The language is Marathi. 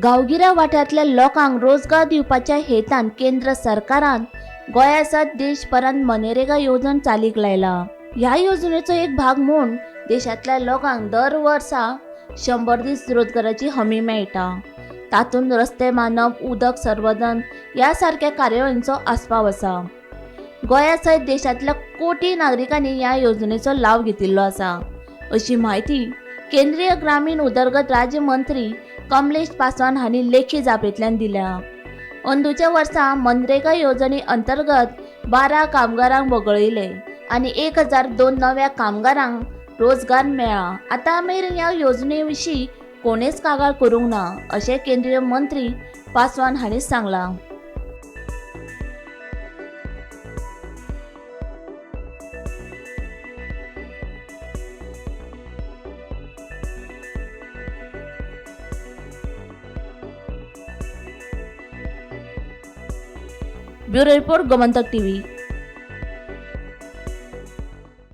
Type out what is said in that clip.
गांवगिऱ्या वाठारांतल्या लोकांक रोजगार दिवपाच्या हेतान केंद्र सरकारान गोंयासत देशभरांत मनरेगा येवजण चालीक लायला। ह्या योजनेचो एक भाग म्हूण देशांतल्या लोकांक दर वर्सा 100 दीस रोजगाराची हमी मेळटा। तातूंत रस्ते बांदप, उदक संवर्धन ह्या सारक्या कार्यावळींचो आस्पाव आसा। गोंयासयत देशांतल्या कोटी नागरिकांनी ह्या योजनेचो लाव घेतिल्लो आसा, अशी माहिती केंद्रीय ग्रामीण उदरगत राज्य मंत्री कमलेश पासवान हांणी लेखी जापेंतल्यान दिल्या। अंदूच्या वर्सा मनरेगा येवजणे अंतर्गत 12 कामगारांक वगळयले आनी 1002 नव्या कामगारांक रोजगार मेळ्ळा। आतां मेरेन ह्या योजने विशीं कोणेच कागाळ करूंक ना, अशें केंद्रीय मंत्री पासवान हांणी सांगलां। Bureau report, Gomantak TV.